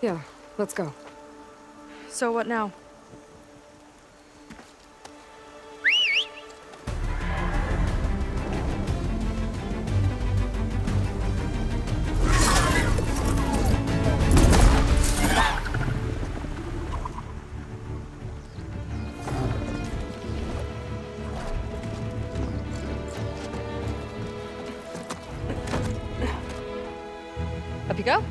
Yeah, let's go. So what now? Up you go.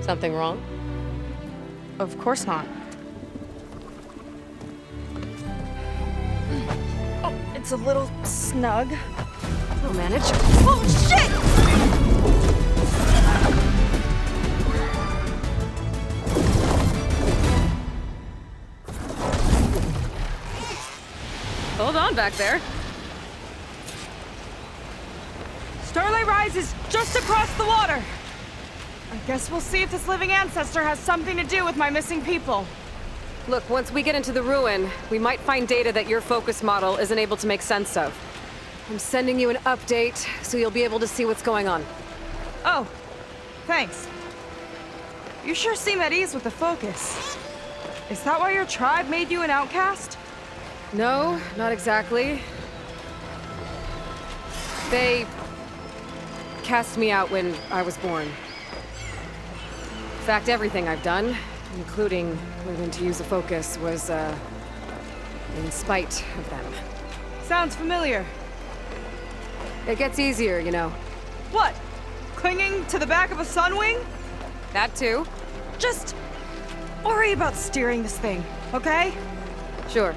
Something wrong? Of course not. Oh, it's a little snug. We'll manage. Oh, shit! Hold on back there. Starlight Rise is just across the water. I guess we'll see if this living ancestor has something to do with my missing people. Look, once we get into the ruin, we might find data that your focus model isn't able to make sense of. I'm sending you an update, so you'll be able to see what's going on. Oh, thanks. You sure seem at ease with the focus. Is that why your tribe made you an outcast? No, not exactly. They cast me out when I was born. In fact, everything I've done, including learning to use the focus, was, in spite of them. Sounds familiar. It gets easier, you know. What? Clinging to the back of a sunwing? That too. Just worry about steering this thing, okay? Sure.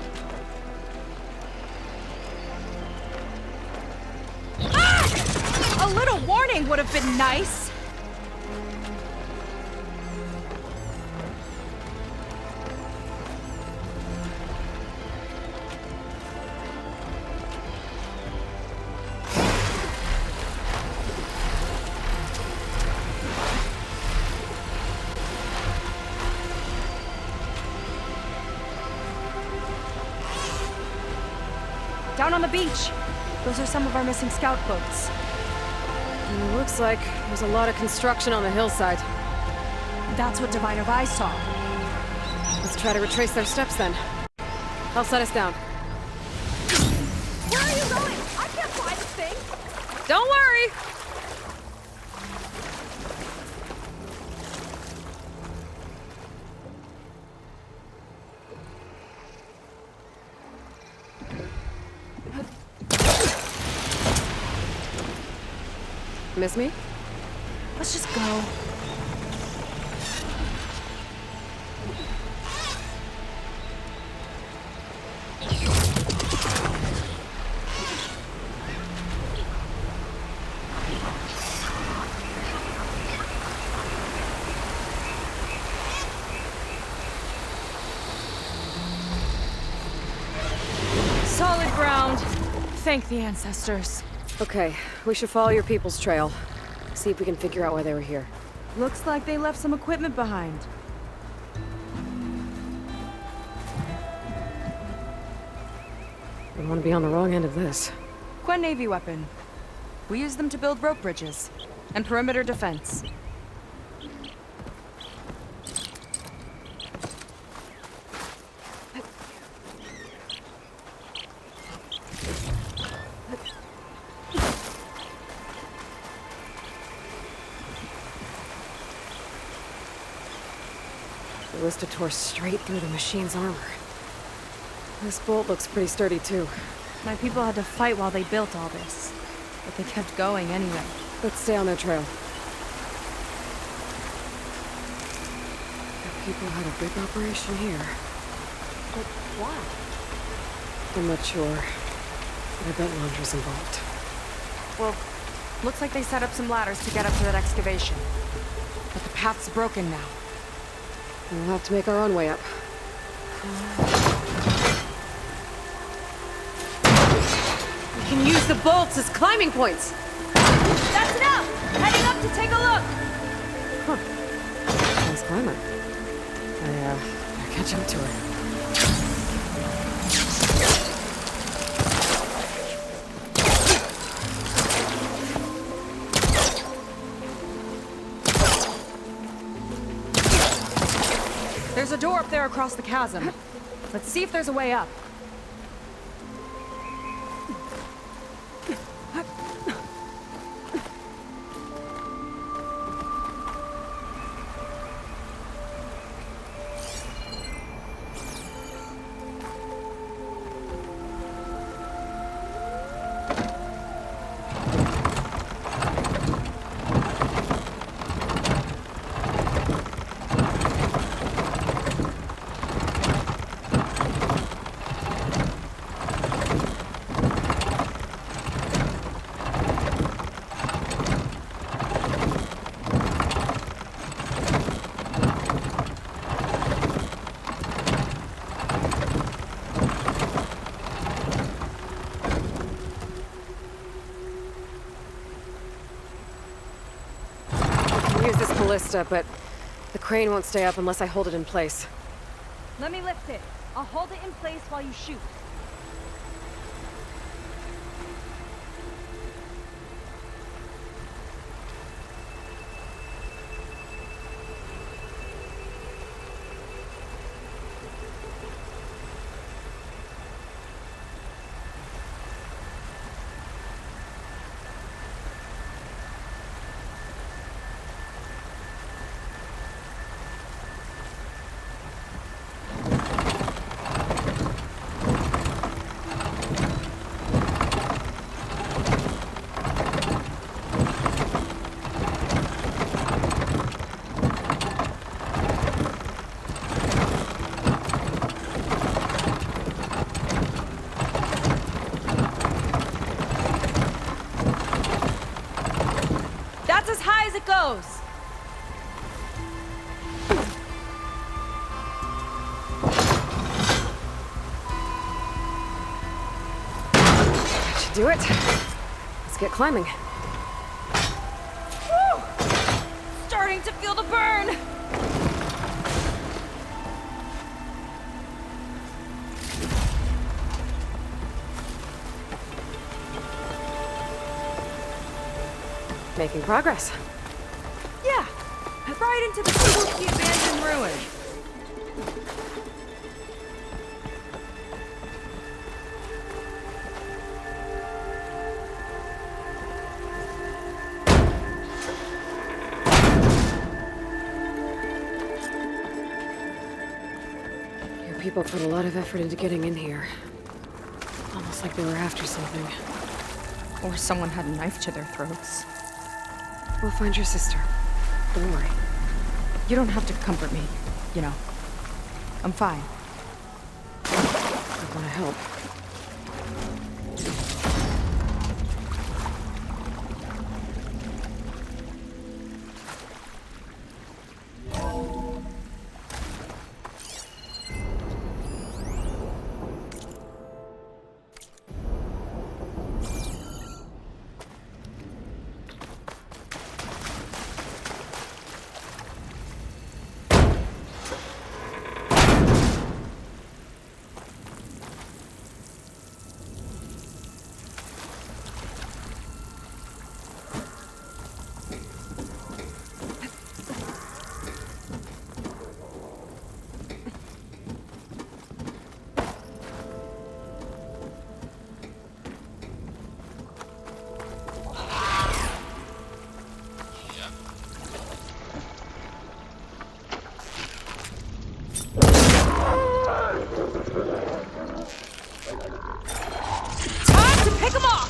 Ah! A little warning would have been nice. Down on the beach. Those are some of our missing scout boats. It looks like there's a lot of construction on the hillside. That's what Diviner Eye saw. Let's try to retrace their steps then. I'll set us down. Where are you going? I can't fly this thing. Don't worry! Miss me? Let's just go. Solid ground. Thank the ancestors. Okay, we should follow your people's trail. See if we can figure out why they were here. Looks like they left some equipment behind. I don't want to be on the wrong end of this. Quen Navy weapon. We use them to build rope bridges and perimeter defense. The ballista tore straight through the machine's armor. This bolt looks pretty sturdy too. My people had to fight while they built all this, but they kept going anyway. Let's stay on their trail. The people had a big operation here. But why? I'm not sure. But I bet Londra's involved. Well, looks like they set up some ladders to get up to that excavation. But the path's broken now. We'll have to make our own way up. We can use the bolts as climbing points! That's enough! Heading up to take a look! Huh. Nice climber. I'll catch up to her. There's a door up there across the chasm. Let's see if there's a way up. Use this ballista, but the crane won't stay up unless I hold it in place. Let me lift it. I'll hold it in place while you shoot. That's as high as it goes. That should do it. Let's get climbing. Woo! Starting to feel the burn. Making progress. Yeah, right into the spooky abandoned ruin. Your people put a lot of effort into getting in here. Almost like they were after something. Or someone had a knife to their throats. We'll find your sister. Don't worry. You don't have to comfort me, you know. I'm fine. I want to help. Time to pick 'em off!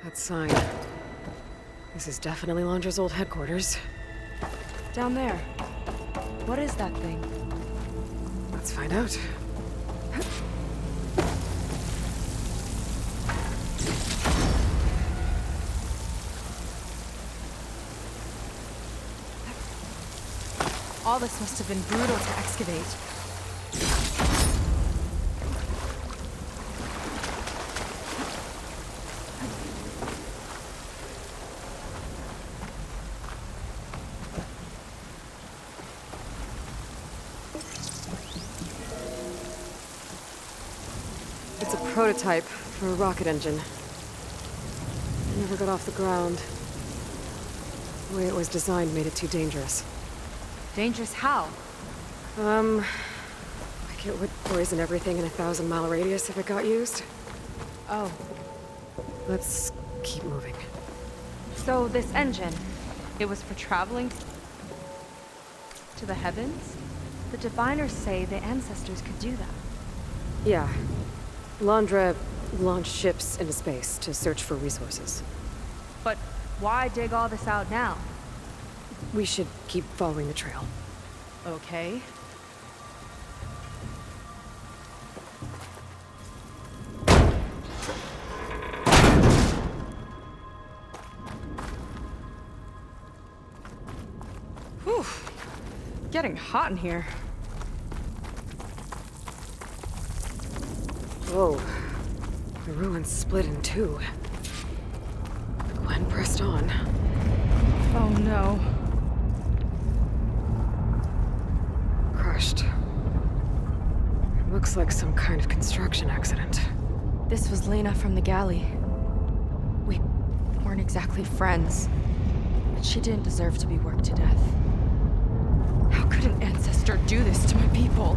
That sign. This is definitely Londra's old headquarters. Down there. What is that thing? Let's find out. All this must have been brutal to excavate. It's a prototype for a rocket engine. It never got off the ground. The way it was designed made it too dangerous. Dangerous how? Like it would poison everything in a 1,000-mile radius if it got used. Oh, Let's keep moving. so this engine, it was for traveling to the heavens? The diviners say the ancestors could do that. Yeah. Londra launched ships into space to search for resources. But why dig all this out now? We should keep following the trail. Okay. Whew. Getting hot in here. Whoa. The ruins split in two. Gwen pressed on. Oh no. Crushed. It looks like some kind of construction accident. This was Lena from the galley. We weren't exactly friends, but she didn't deserve to be worked to death. How could an ancestor do this to my people?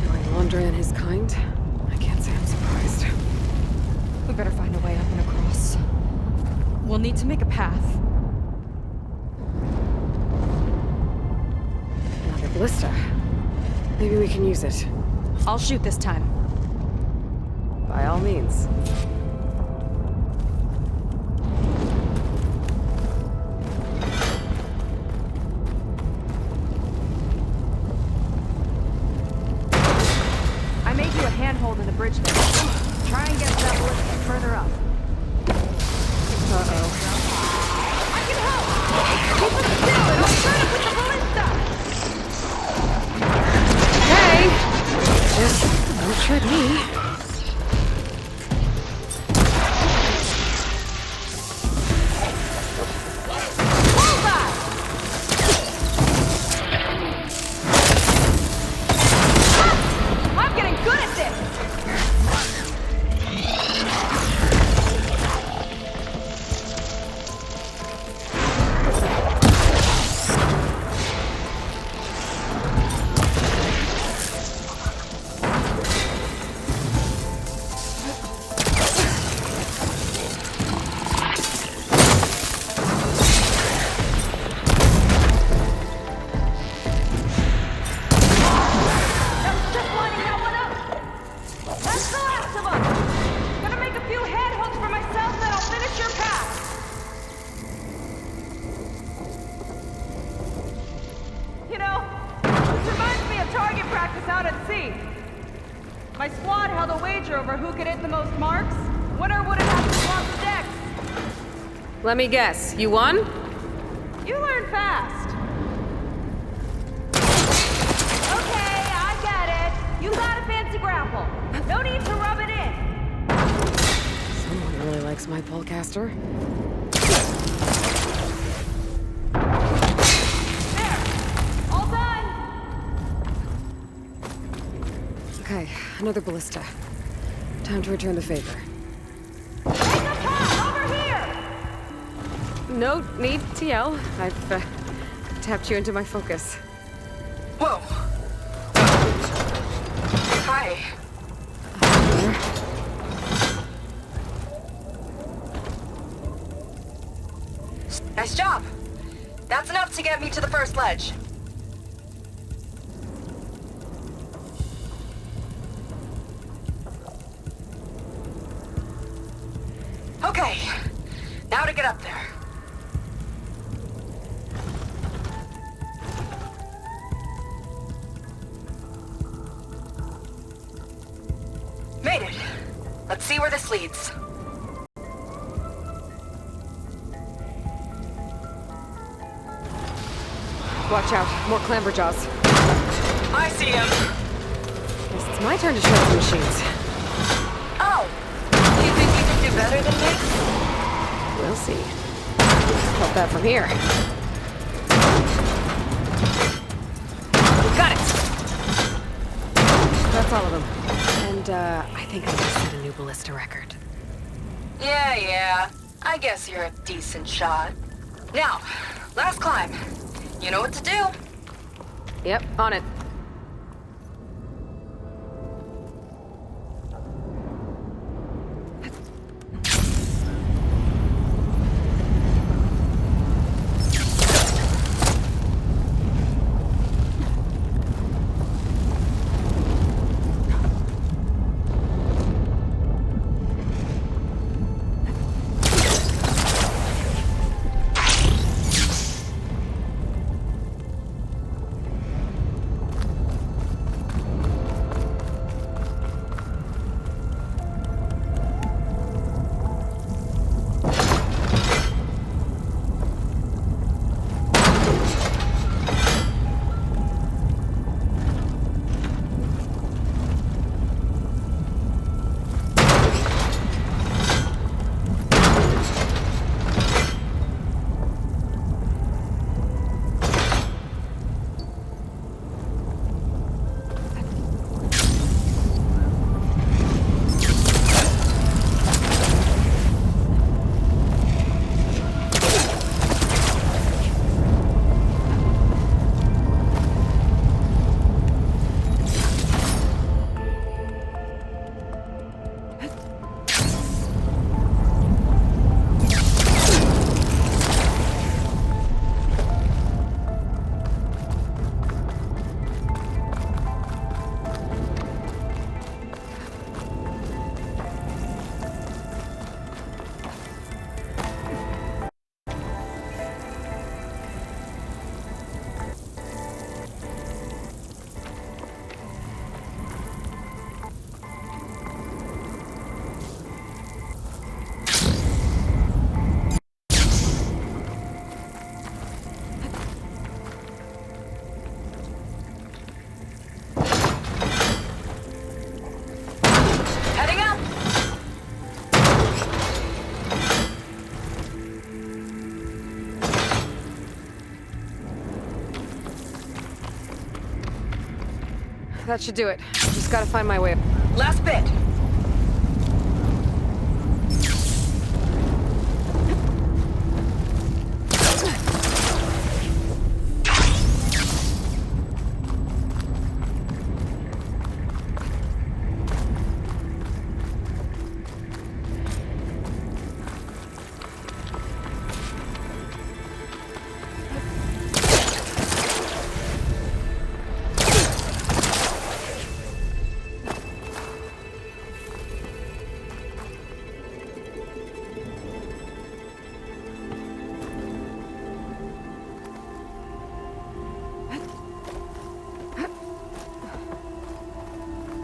Knowing Londra and his kind, I can't say I'm surprised. We better find a way up and across. We'll need to make a path. Another ballista. Maybe we can use it. I'll shoot this time. By all means. I made you a handhold in the bridge there. Try and get to that ballista further up. Uh-oh. I can help! Keep them still and I'll try to put the ballista! Hey! Just don't tread me. Bullseye! I'm getting good at this! Just lining that one up! That's the last of them! Gonna make a few handholds for myself, then I'll finish your path! You know, this reminds me of target practice out at sea. My squad held a wager over who could hit the most marks. Winner wouldn't have to swap decks. Let me guess. You won? You learn fast. Okay, I get it. You got a fancy grapple. No need to rub it in. Someone really likes my polecaster. There. All done. Okay, another ballista. Time to return the favor. Take the path over here. No need to yell. I've tapped you into my focus. Whoa. Hi. Nice job. That's enough to get me to the first ledge. Okay. Now to get up there. Made it. Let's see where this leads. Come Watch out. More clamberjaws. I see him. Guess it's my turn to shred some machines. Oh, you think you can do better than me? We'll see. Help that from here. Got it! That's all of them. And, I think I just set a new ballista record. Yeah. I guess you're a decent shot. Now, last climb. You know what to do. Yep, on it. Heading up. That should do it. Just gotta find my way up. Last bit.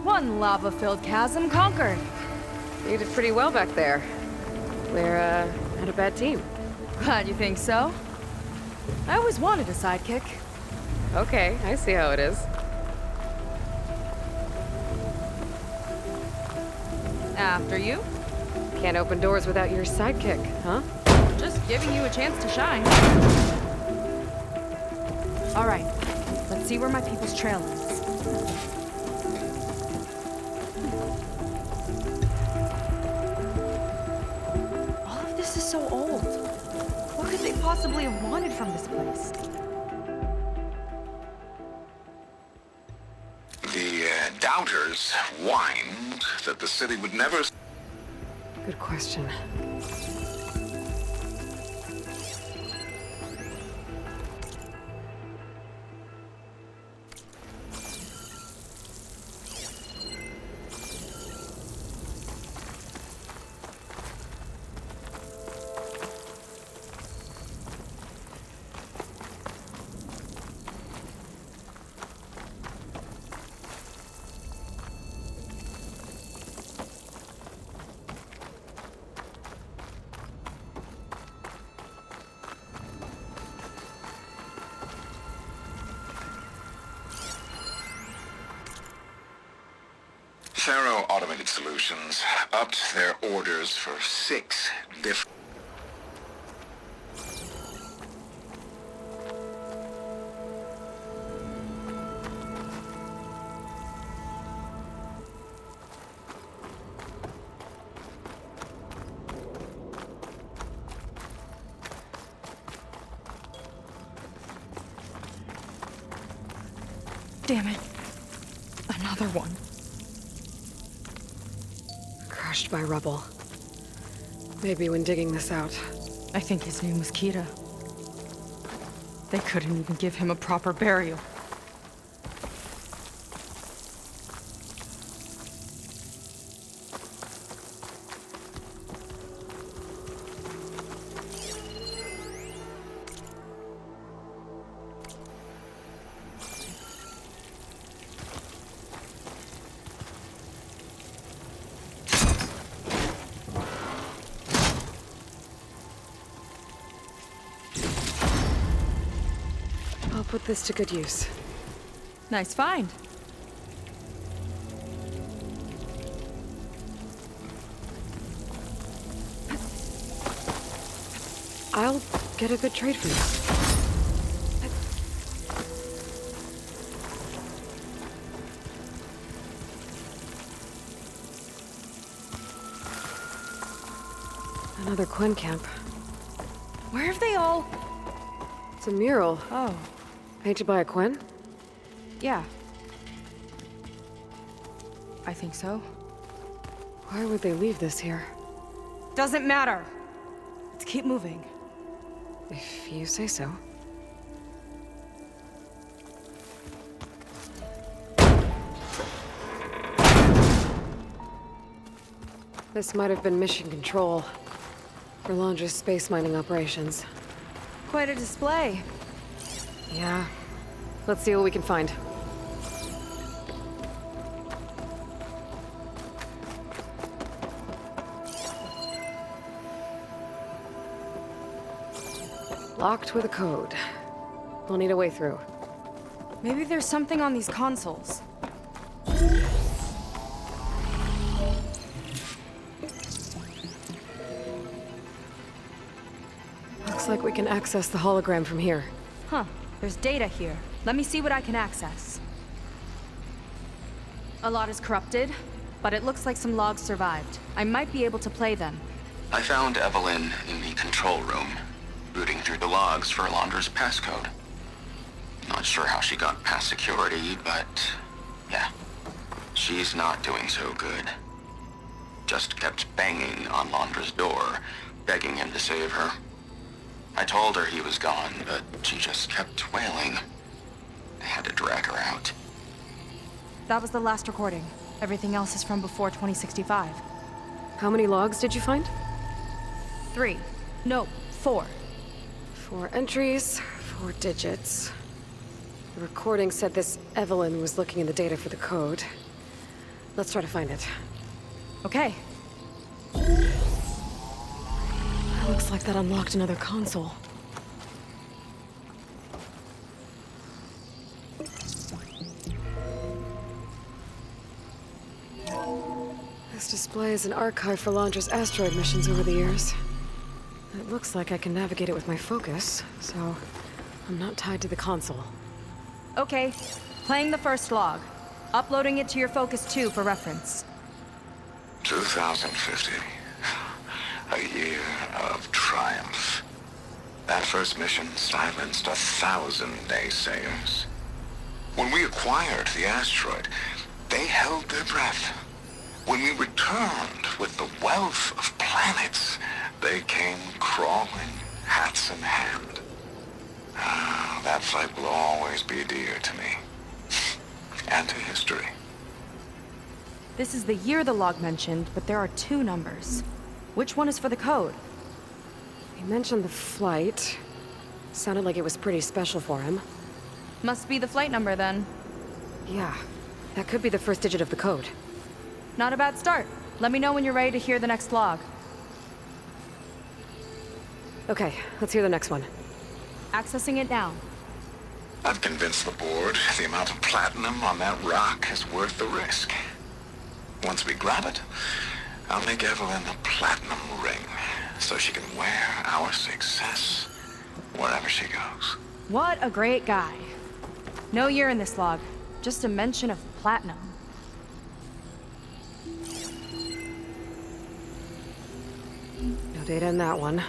One lava-filled chasm conquered. You did pretty well back there. We're, not a bad team. Glad you think so. I always wanted a sidekick. Okay, I see how it is. After you. Can't open doors without your sidekick, huh? Just giving you a chance to shine. All right, let's see where my people's trail is. All of this is so old. What could they possibly have wanted from this place? The doubters whined that the city would never... Good question. Faro Automated Solutions upped their orders for 6 different... Damn it. Another one. Crushed by rubble. Maybe when digging this out. I think his name was Kira. They couldn't even give him a proper burial. I'll put this to good use. Nice find. I'll get a good trade for this. Another Quinn camp. Where have they all... It's a mural. Oh, Painted by a Quinn? yeah. I think so. Why would they leave this here? Doesn't matter. Let's keep moving. If you say so. This might have been mission control for Londra's space mining operations. Quite a display. Yeah. Let's see what we can find. Locked with a code. We'll need a way through. Maybe there's something on these consoles. Looks like we can access the hologram from here. Huh. There's data here. Let me see what I can access. A lot is corrupted, but it looks like some logs survived. I might be able to play them. I found Evelyn in the control room, rooting through the logs for Alondra's passcode. Not sure how she got past security, but yeah, she's not doing so good. Just kept banging on Alondra's door, begging him to save her. I told her he was gone, but she just kept wailing. I had to drag her out. That was the last recording. Everything else is from before 2065. How many logs did you find? 3. No, 4. 4 entries, 4 digits. The recording said this Evelyn was looking in the data for the code. Let's try to find it. Okay. Looks like that unlocked another console. This display is an archive for Londra's asteroid missions over the years. It looks like I can navigate it with my focus, so I'm not tied to the console. Okay. Playing the first log. Uploading it to your Focus 2 for reference. 2050. A year of triumph. That first mission silenced 1,000 naysayers. When we acquired the asteroid, they held their breath. When we returned with the wealth of planets, they came crawling, hats in hand. Ah, that fight will always be dear to me. And to history. This is the year the log mentioned, but there are 2 numbers. Which one is for the code? He mentioned the flight. Sounded like it was pretty special for him. Must be the flight number then. Yeah, that could be the first digit of the code. Not a bad start. Let me know when you're ready to hear the next log. Okay, let's hear the next one. Accessing it now. I've convinced the board the amount of platinum on that rock is worth the risk. Once we grab it, I'll make Evelyn a platinum ring so she can wear our success wherever she goes. What a great guy. No year in this log, just a mention of platinum. No data in that one.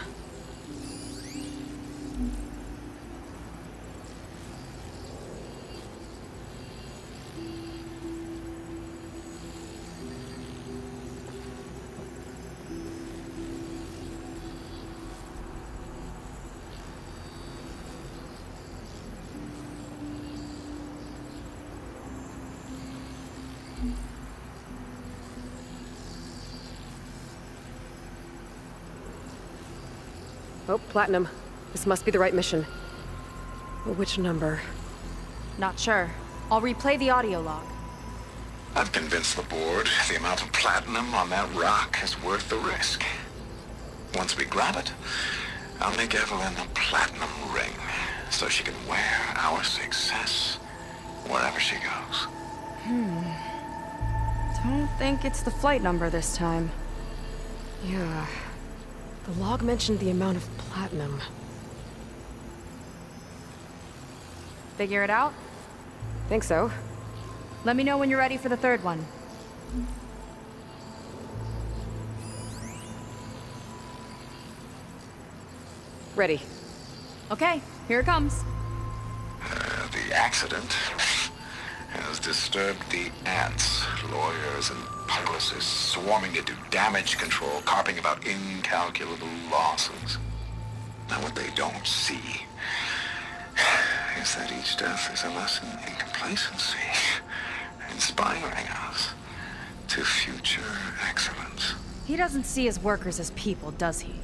Oh, platinum. This must be the right mission. But which number? Not sure. I'll replay the audio log. I've convinced the board the amount of platinum on that rock is worth the risk. Once we grab it, I'll make Evelyn a platinum ring so she can wear our success wherever she goes. Don't think it's the flight number this time. Yeah. The log mentioned the amount of platinum. Figure it out? Think so. Let me know when you're ready for the third one. Ready. Okay, here it comes. The accident has disturbed the ants, lawyers and publicists swarming to do damage control, carping about incalculable losses. Now what they don't see is that each death is a lesson in complacency, inspiring us to future excellence. He doesn't see his workers as people, does he?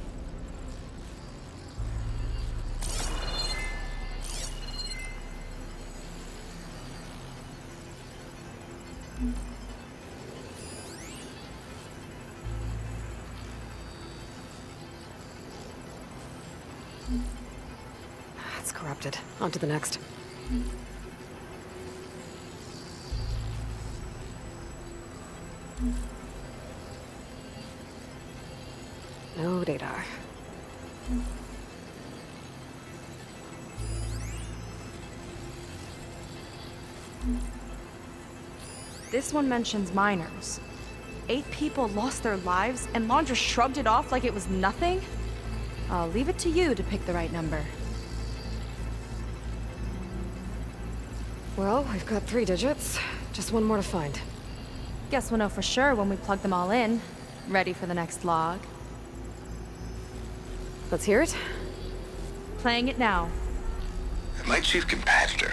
It's corrupted. On to the next. No data. This one mentions miners. 8 people lost their lives, and Laundra shrugged it off like it was nothing? I'll leave it to you to pick the right number. Well, we've got 3 digits. Just one more to find. Guess we'll know for sure when we plug them all in. Ready for the next log. Let's hear it. Playing it now. My chief competitor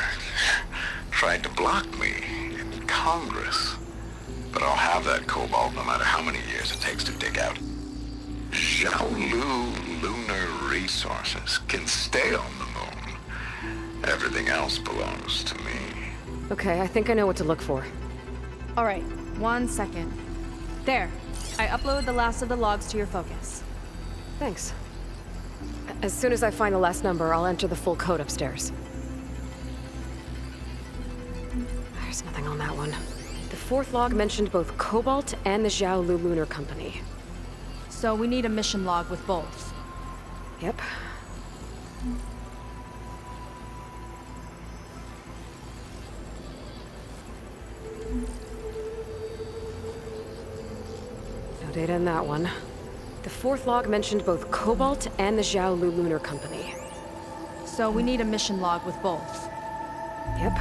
tried to block me in Congress, but I'll have that cobalt no matter how many years it takes to dig out. Xiaolu lunar resources can stay on the moon. Everything else belongs to me. Okay, I think I know what to look for. All right, 1 second. There. I uploaded the last of the logs to your focus. Thanks. As soon as I find the last number, I'll enter the full code upstairs. There's nothing on that one. The 4th log mentioned both Cobalt and the Xiaolu Lunar Company. So we need a mission log with both. Yep. No data in that one. The 4th log mentioned both Cobalt and the Xiaolu Lunar Company. So we need a mission log with both. Yep.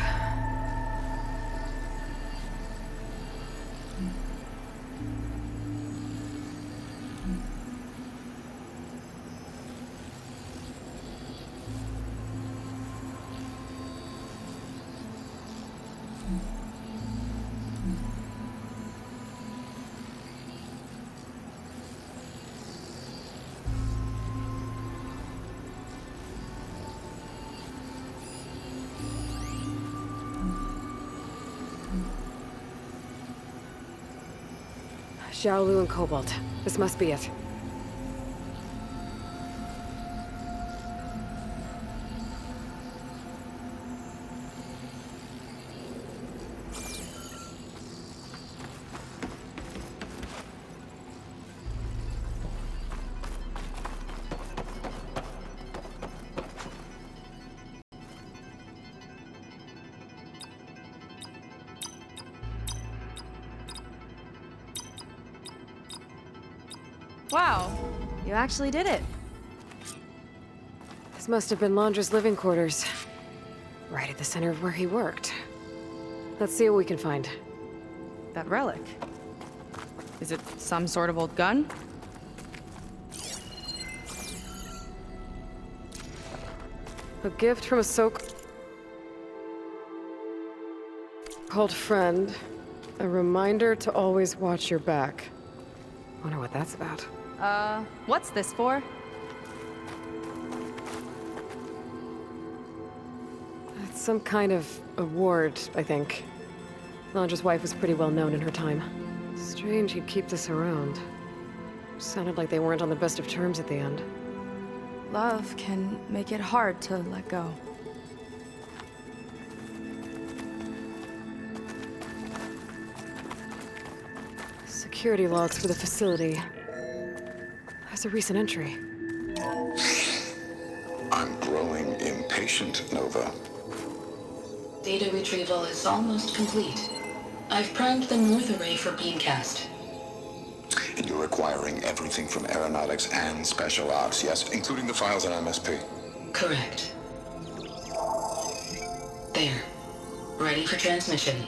Xiaolu and Cobalt. This must be it. Wow, you actually did it. This must have been Londra's living quarters. Right at the center of where he worked. Let's see what we can find. That relic. Is it some sort of old gun? A gift from a so-called friend. A reminder to always watch your back. Wonder what that's about. What's this for? It's some kind of award, I think. Londra's wife was pretty well known in her time. Strange he'd keep this around. Sounded like they weren't on the best of terms at the end. Love can make it hard to let go. Security logs for the facility. There's a recent entry. I'm growing impatient, Nova. Data retrieval is almost complete. I've primed the north array for beamcast. And you're acquiring everything from aeronautics and special ops, yes? Including the files on MSP. Correct. There. Ready for transmission.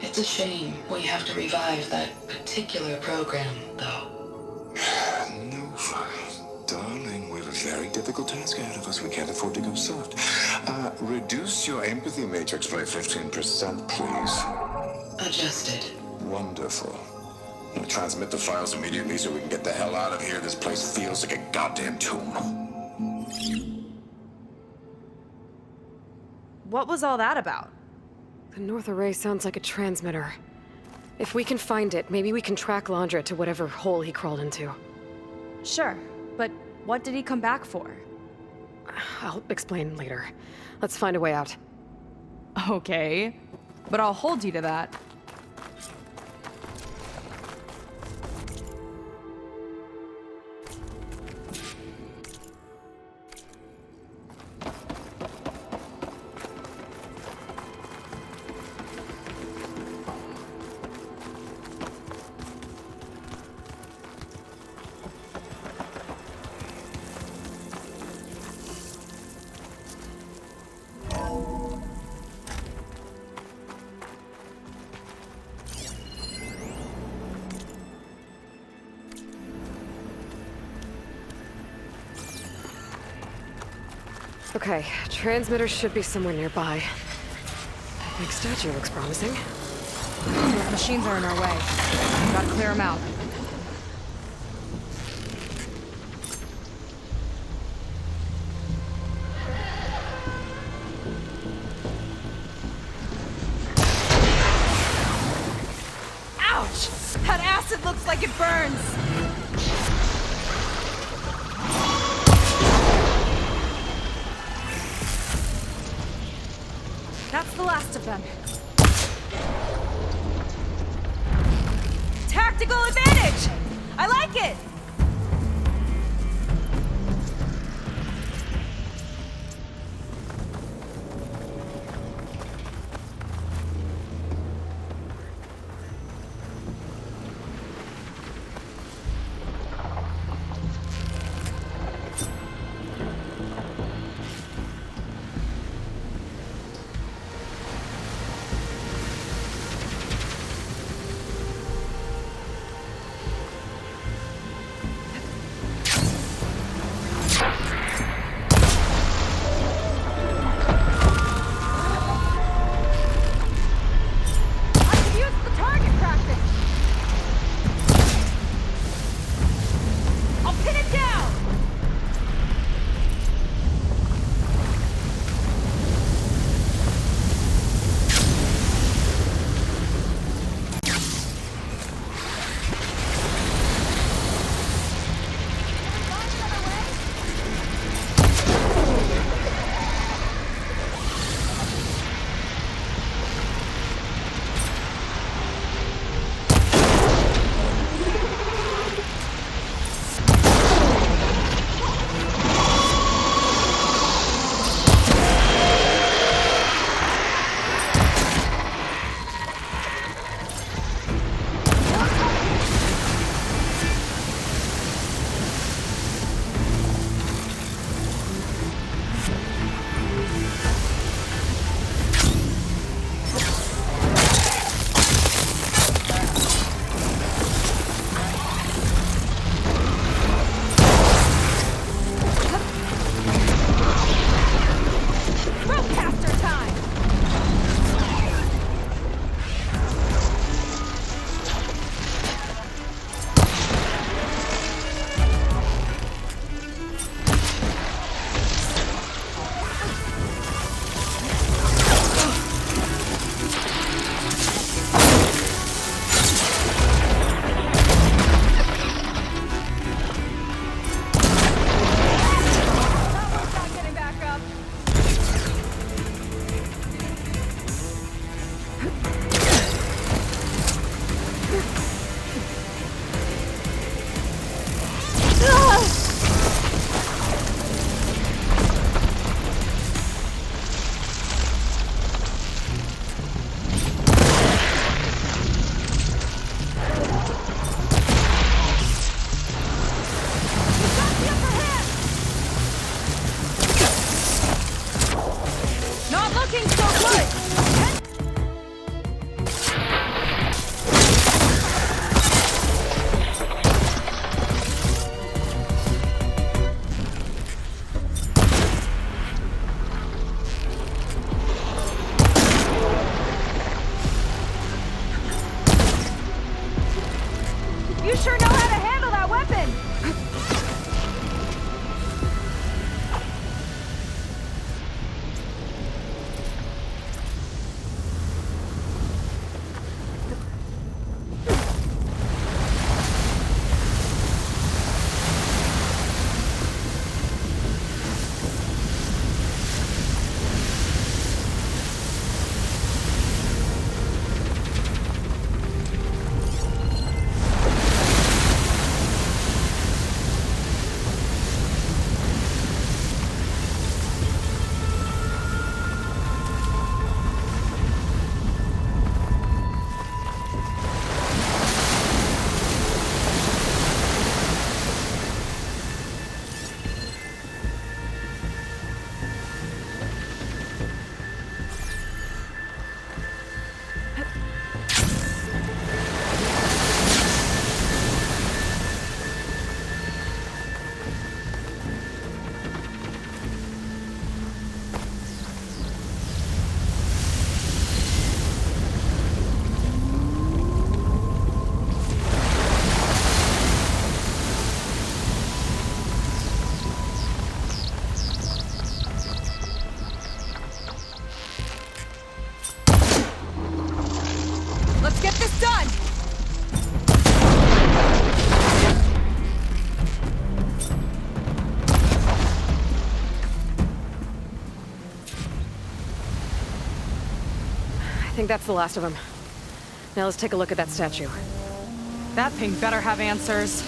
It's a shame we have to revive that particular program, though. Nova, darling, we have a very difficult task ahead of us. We can't afford to go soft. Reduce your empathy matrix by 15%, please. Adjusted. Wonderful. Now transmit the files immediately so we can get the hell out of here. This place feels like a goddamn tomb. What was all that about? The North Array sounds like a transmitter. If we can find it, maybe we can track Londra to whatever hole he crawled into. Sure, but what did he come back for? I'll explain later. Let's find a way out. Okay, but I'll hold you to that. Okay, transmitter should be somewhere nearby. Big statue looks promising. Those machines are in our way. Gotta clear them out. Ouch! That acid looks like it burns! That's the last of them. Tactical advantage! I like it! Not looking so good! You sure know how to handle that weapon! Let's get this done! I think that's the last of them. Now let's take a look at that statue. That thing better have answers.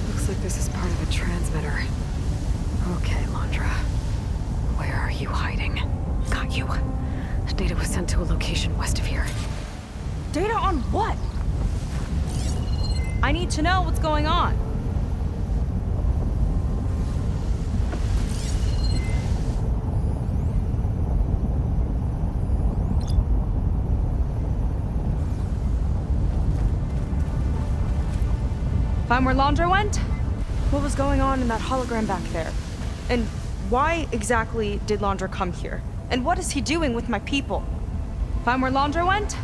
Looks like this is part of a transmitter. Okay, Londra. Where are you hiding? Got you. Data was sent to a location west of here. Data on what? I need to know what's going on. Find where Londra went? What was going on in that hologram back there? And why exactly did Londra come here? And what is he doing with my people? Find where Londra went?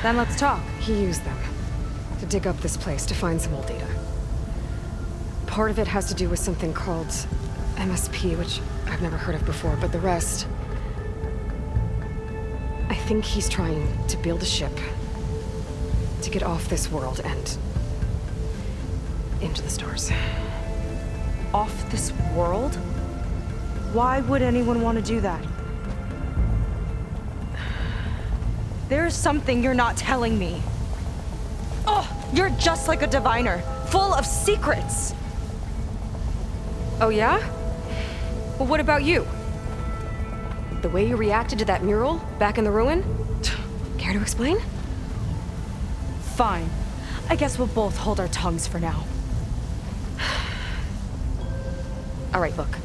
Then let's talk. He used them to dig up this place to find some old data. Part of it has to do with something called MSP, which I've never heard of before, but the rest... I think he's trying to build a ship to get off this world and into the stars. Off this world? Why would anyone want to do that? There's something you're not telling me. Oh, you're just like a diviner, full of secrets. Oh yeah? Well, what about you? The way you reacted to that mural back in the ruin? Care to explain? Fine. I guess we'll both hold our tongues for now. All right, look.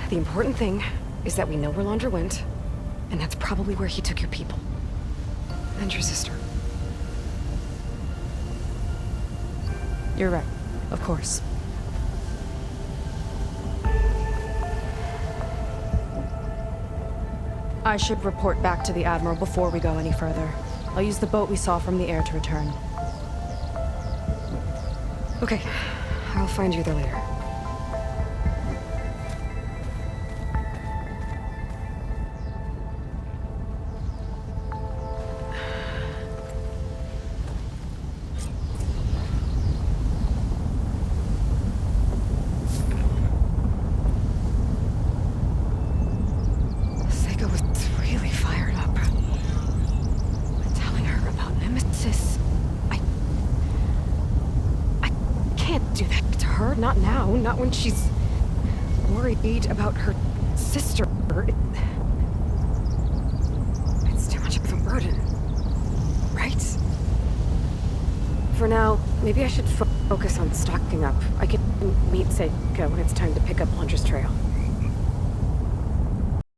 The important thing is that we know where Londra went, and that's probably where he took your people. And your sister. You're right. Of course. I should report back to the Admiral before we go any further. I'll use the boat we saw from the air to return. Okay. I'll find you there later. can't do that to her. Not now. Not when she's worried about her sister. It's too much of a burden. Right? For now, maybe I should focus on stocking up. I can meet Seika when it's time to pick up Londra's trail.